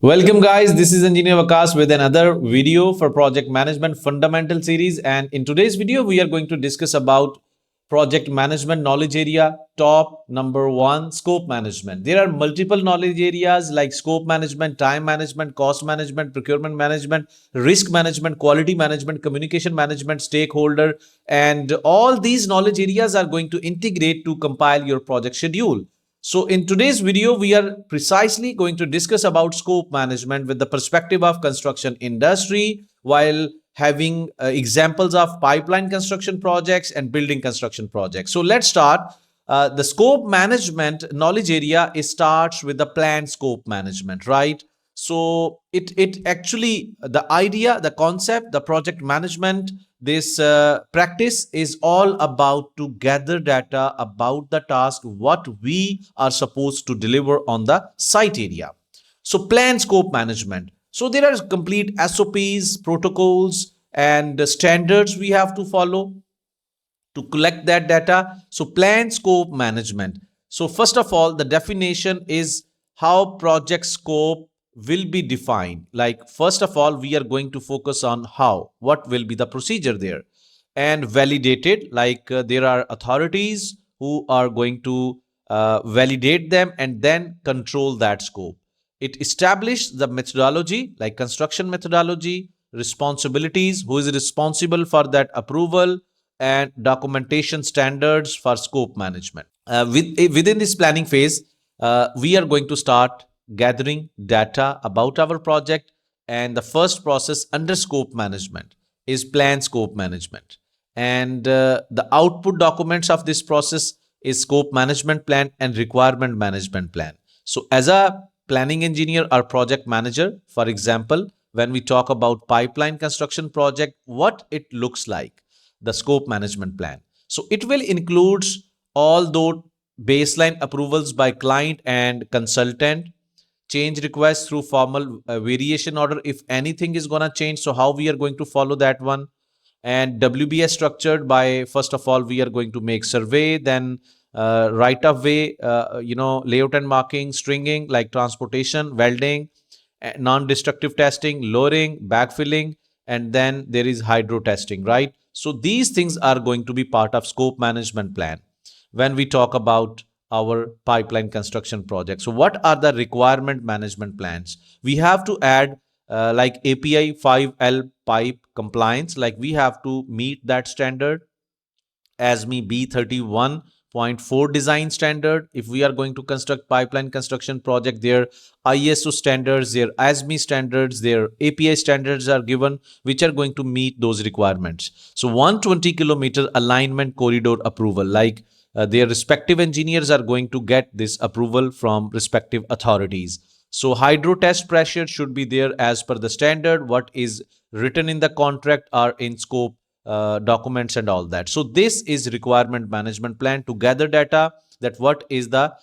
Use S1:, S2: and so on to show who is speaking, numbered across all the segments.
S1: Welcome guys, this is Engineer Vakas with another video for Project Management Fundamental Series, and in today's video we are going to discuss about project management knowledge area top number 1, scope management. There are multiple knowledge areas like scope management, time management, cost management, procurement management, risk management, quality management, communication management, stakeholder, and all these knowledge areas are going to integrate to compile your project schedule. So in today's video, we are precisely going to discuss about scope management with the perspective of construction industry while having examples of pipeline construction projects and building construction projects. So let's start. The scope management knowledge area starts with the planned scope management, right? So it actually, the idea, the concept, the project management, this practice is all about to gather data about the task what we are supposed to deliver on the site area. So plan scope management, so there are complete SOPs, protocols, and standards we have to follow to collect that data. So plan scope management. So first of all, the definition is how project scope will be defined. Like first of all, we are going to focus on how, what will be the procedure there, and validated, like there are authorities who are going to validate them and then control that scope. It established the methodology, like construction methodology, responsibilities, who is responsible for that approval, and documentation standards for scope management. Within this planning phase, we are going to start gathering data about our project, and the first process under scope management is plan scope management. And the output documents of this process is scope management plan and requirement management plan. So as a planning engineer or project manager, for example, when we talk about pipeline construction project, what it looks like, the scope management plan. So it will include all those baseline approvals by client and consultant, change requests through formal variation order if anything is going to change. So how we are going to follow that one, and WBS structured by, first of all, we are going to make survey, then right of way, layout and marking, stringing like transportation, welding, non-destructive testing, lowering, backfilling, and then there is hydro testing, right? So these things are going to be part of scope management plan when we talk about our pipeline construction project. So what are the requirement management plans? We have to add like API 5L pipe compliance, like we have to meet that standard, ASME B31.4 design standard. If we are going to construct pipeline construction project, their ISO standards, their ASME standards, their API standards are given, which are going to meet those requirements. So 120-kilometer alignment corridor approval, like their respective engineers are going to get this approval from respective authorities. So hydro test pressure should be there as per the standard, what is written in the contract or in scope documents and all that. So this is requirement management plan to gather data, that what is the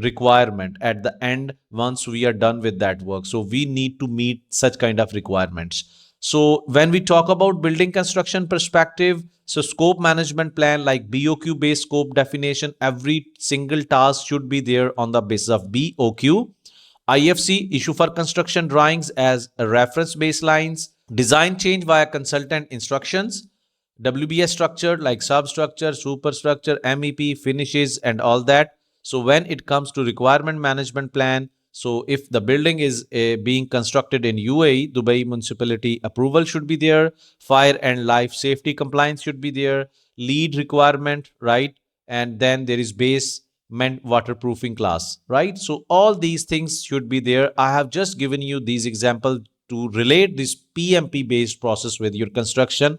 S1: requirement at the end once we are done with that work. So we need to meet such kind of requirements. So when we talk about building construction perspective, so scope management plan, like BOQ based scope definition, every single task should be there on the basis of BOQ. IFC, issue for construction drawings as a reference baselines, design change via consultant instructions, WBS structure like substructure, superstructure, MEP, finishes, and all that. So when it comes to requirement management plan, so if the building is being constructed in UAE, Dubai municipality approval should be there, fire and life safety compliance should be there, lead requirement, right? And then there is base meant waterproofing class, right? So all these things should be there. I have just given you these examples to relate this PMP based process with your construction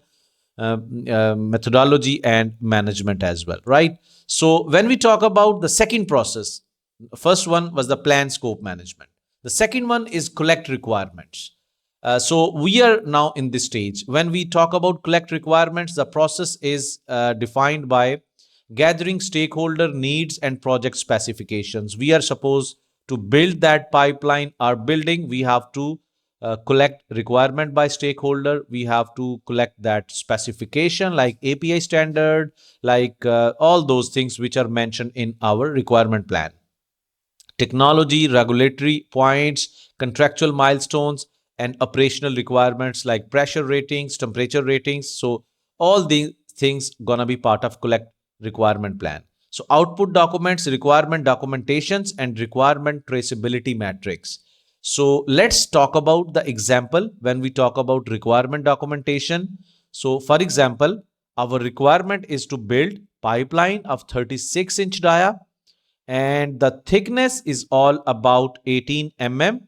S1: methodology and management as well, right? So when we talk about the second process, first one was the plan scope management. The second one is collect requirements. So we are now in this stage. When we talk about collect requirements, the process is defined by gathering stakeholder needs and project specifications. We are supposed to build that pipeline or building. We have to collect requirement by stakeholder. We have to collect that specification like API standard, like all those things which are mentioned in our requirement plan. technology, regulatory points, contractual milestones, and operational requirements like pressure ratings, temperature ratings. So all these things gonna be part of collect requirement plan. So output documents, requirement documentations, and requirement traceability matrix. So let's talk about the example when we talk about requirement documentation. So for example, our requirement is to build pipeline of 36-inch dia, and the thickness is all about 18 mm.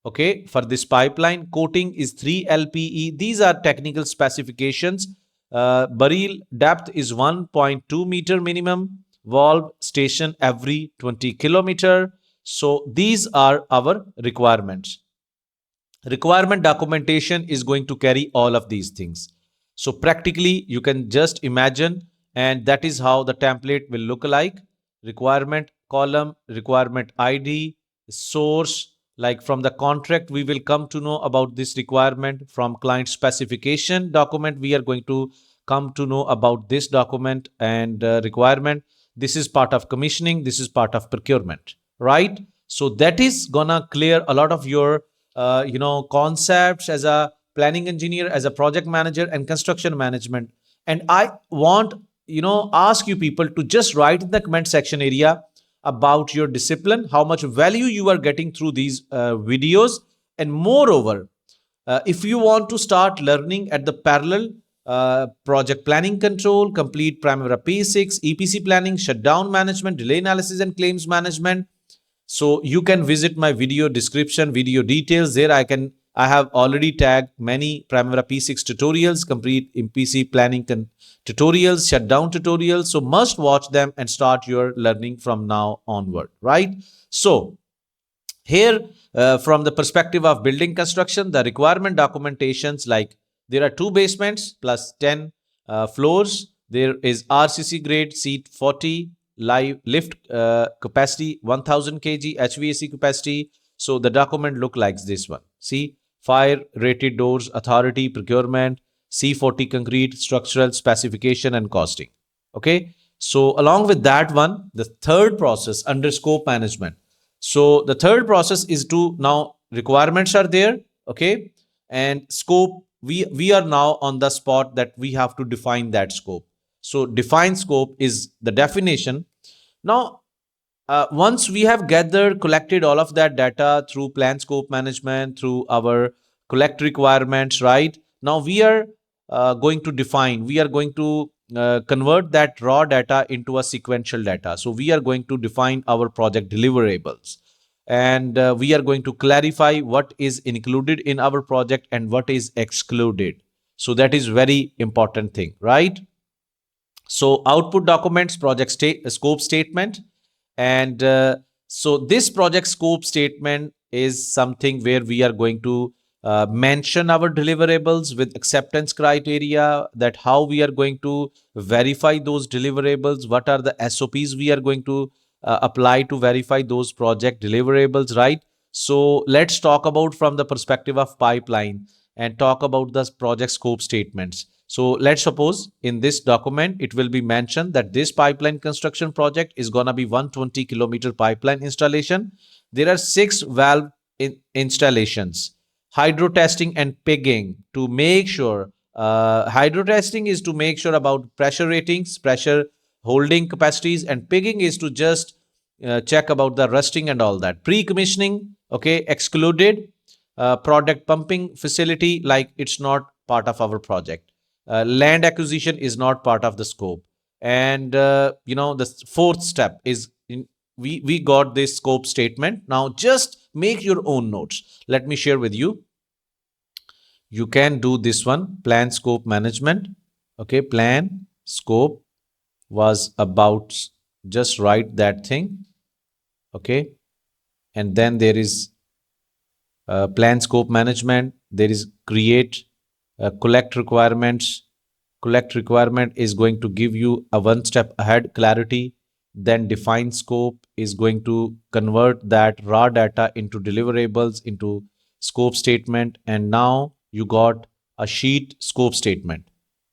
S1: Okay, for this pipeline, coating is 3 lpe. These are technical specifications. Burial depth is 1.2 meter minimum. Valve station every 20 kilometer. So these are our requirements. Requirement documentation is going to carry all of these things. So practically you can just imagine, and that is how the template will look like. Requirement column, requirement id, source, like from the contract we will come to know about this requirement. From client specification document we are going to come to know about this document and requirement. This is part of commissioning, this is part of procurement, right? So that is gonna clear a lot of your concepts as a planning engineer, as a project manager, and construction management. And I want ask you people to just write in the comment section area about your discipline, how much value you are getting through these videos. And moreover, if you want to start learning at the parallel, project planning control, complete Primavera P6, EPC planning, shutdown management, delay analysis, and claims management, so you can visit my video description, video details. There I have already tagged many Primavera P6 tutorials, complete EPC planning tutorials, shutdown tutorials. So must watch them and start your learning from now onward, right? So here, from the perspective of building construction, the requirement documentations, like there are 2 basements plus 10 floors. There is RCC grade seat 40, live lift capacity 1000 kg, HVAC capacity. So the document look like this one. See, fire rated doors, authority, procurement, C40 concrete, structural specification, and costing. Okay. So along with that one, the third process under scope management. So the third process is to, now requirements are there, okay, and scope, we are now on the spot that we have to define that scope. So define scope is the definition. Now once we have gathered, collected all of that data through plan scope management, through our collect requirements, right? Now we are going to define, we are going to convert that raw data into a sequential data. So we are going to define our project deliverables, and we are going to clarify what is included in our project and what is excluded. So that is very important thing, right? So output documents, project scope statement. And so this project scope statement is something where we are going to mention our deliverables with acceptance criteria, that how we are going to verify those deliverables, what are the SOPs we are going to apply to verify those project deliverables, right? So let's talk about from the perspective of pipeline and talk about the project scope statements. So let's suppose in this document, it will be mentioned that this pipeline construction project is going to be 120-kilometer pipeline installation. There are 6 valve installations, hydro testing and pigging to make sure, hydro testing is to make sure about pressure ratings, pressure holding capacities, and pigging is to just check about the rusting and all that. Pre-commissioning, okay, excluded. Product pumping facility, like it's not part of our project. Land acquisition is not part of the scope. And the fourth step is we got this scope statement. Now just make your own notes. Let me share with you. You can do this one, plan scope management. Okay, plan scope was about, just write that thing. Okay, and then there is plan scope management. There is create collect requirements. Collect requirement is going to give you a one step ahead clarity. Then define scope is going to convert that raw data into deliverables, into scope statement. And now you got a sheet scope statement.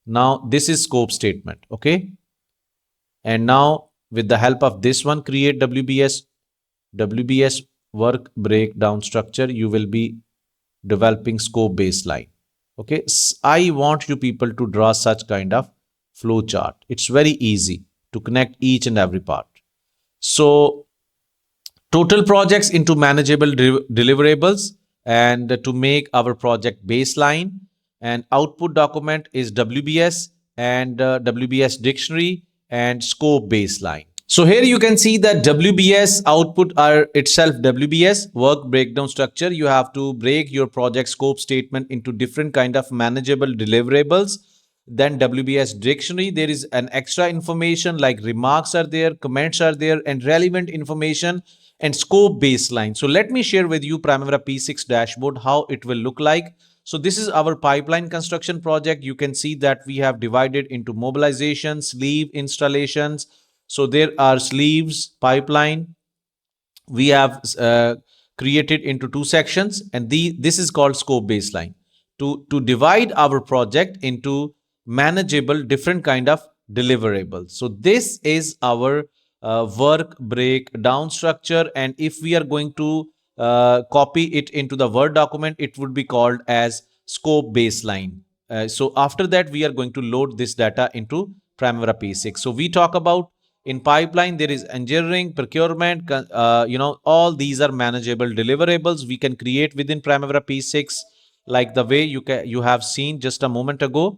S1: Now this is scope statement. Okay. And now with the help of this one, create WBS WBS work breakdown structure, you will be developing scope baseline. Okay, I want you people to draw such kind of flow chart. It's very easy to connect each and every part. So total projects into manageable deliverables, and to make our project baseline, and output document is WBS, and WBS dictionary and scope baseline. So here you can see that WBS output are itself WBS work breakdown structure. You have to break your project scope statement into different kind of manageable deliverables. Then WBS dictionary, there is an extra information like remarks are there, comments are there, and relevant information, and scope baseline. So let me share with you Primavera P6 dashboard, how it will look like. So this is our pipeline construction project. You can see that we have divided into mobilization, sleeve installations. So there are sleeves, pipeline. We have created into two sections, and this is called scope baseline to divide our project into manageable different kind of deliverables. So this is our work breakdown structure, and if we are going to copy it into the Word document, it would be called as scope baseline. So after that, we are going to load this data into Primavera P6. So we talk about in pipeline, there is engineering, procurement, all these are manageable deliverables we can create within Primavera P6, like the way you have seen just a moment ago.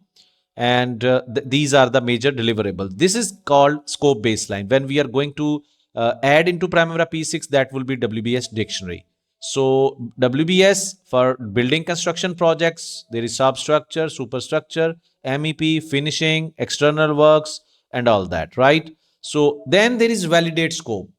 S1: And these are the major deliverables. This is called scope baseline. When we are going to add into Primavera P6, that will be WBS dictionary. So WBS for building construction projects, there is substructure, superstructure, MEP, finishing, external works, and all that, right? So then there is validate scope.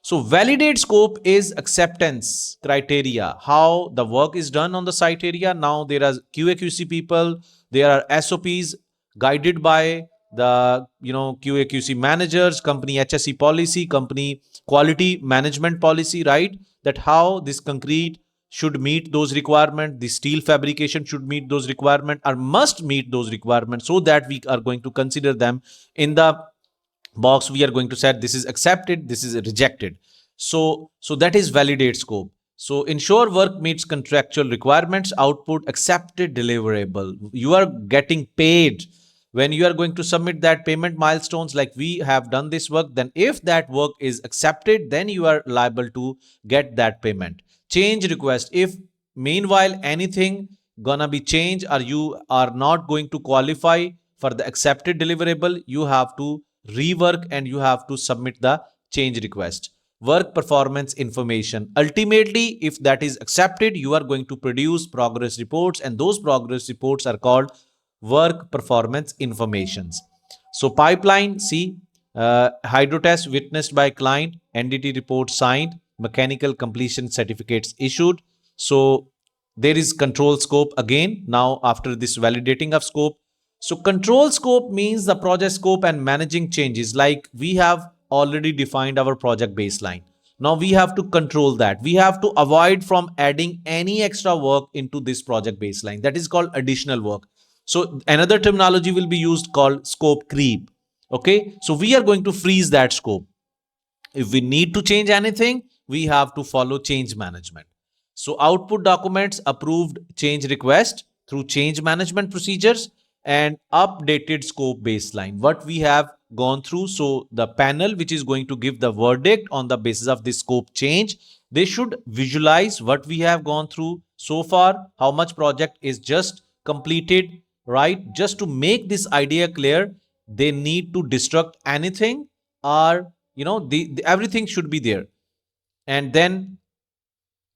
S1: So validate scope is acceptance criteria, how the work is done on the site area. Now there are QA/QC people, there are SOPs guided by the QA/QC managers, company HSE policy, company quality management policy, right? That how this concrete should meet those requirements, the steel fabrication should meet those requirements, or must meet those requirements, so that we are going to consider them in the box. We are going to set this is accepted, this is rejected. So that is validate scope. So ensure work meets contractual requirements, output accepted deliverable. You are getting paid when you are going to submit that payment milestones, like we have done this work, then if that work is accepted, then you are liable to get that payment. Change request, if meanwhile anything gonna be changed or you are not going to qualify for the accepted deliverable, you have to rework and you have to submit the change request. Work performance information, ultimately if that is accepted, you are going to produce progress reports, and those progress reports are called work performance informations. So pipeline, see, hydro test witnessed by client, NDT report signed, mechanical completion certificates issued. So there is control scope again. Now after this validating of scope, so control scope means the project scope and managing changes. Like we have already defined our project baseline. Now we have to control that. We have to avoid from adding any extra work into this project baseline. That is called additional work. So another terminology will be used called scope creep. Okay. So we are going to freeze that scope. If we need to change anything, we have to follow change management. So output documents approved change request through change management procedures, and updated scope baseline, what we have gone through. So the panel which is going to give the verdict on the basis of this scope change, they should visualize what we have gone through so far, how much project is just completed, right? Just to make this idea clear, they need to destruct anything, or everything should be there, and then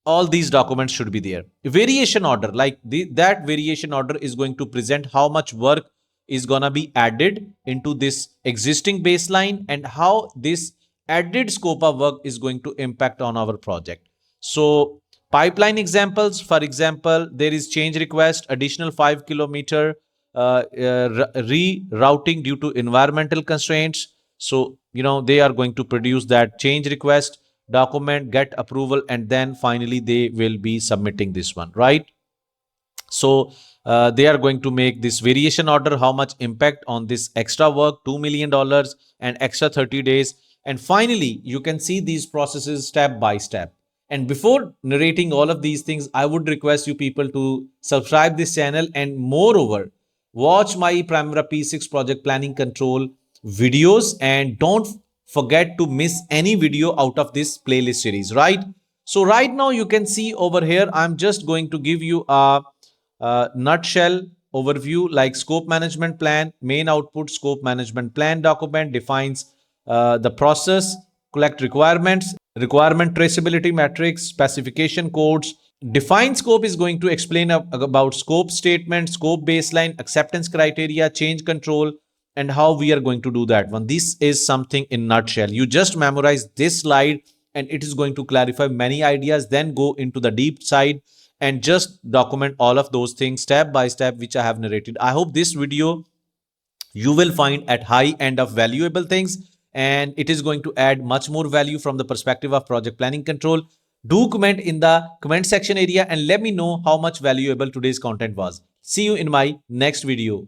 S1: all these documents should be there. Variation order, like that variation order is going to present how much work is gonna be added into this existing baseline, and how this added scope of work is going to impact on our project. So pipeline examples, for example, there is change request, additional 5 kilometer rerouting due to environmental constraints. So they are going to produce that change request document, get approval, and then finally they will be submitting this one, right? So they are going to make this variation order, how much impact on this extra work, $2 million and extra 30 days, And finally, you can see these processes step by step. And before narrating all of these things, I would request you people to subscribe this channel, and moreover, watch my Primavera P6 project planning control videos, and don't forget to miss any video out of this playlist series, right? So right now you can see over here, I'm just going to give you a nutshell overview like scope management plan, main output scope management plan document defines the process, collect requirements, requirement traceability metrics, specification codes. Define scope is going to explain about scope statement, scope baseline, acceptance criteria, change control, and how we are going to do that one. This is something in nutshell. You just memorize this slide and it is going to clarify many ideas. Then go into the deep side and just document all of those things step by step, which I have narrated. I hope this video you will find at high end of valuable things, and it is going to add much more value from the perspective of project planning control. Do comment in the comment section area and let me know how much valuable today's content was. See you in my next video.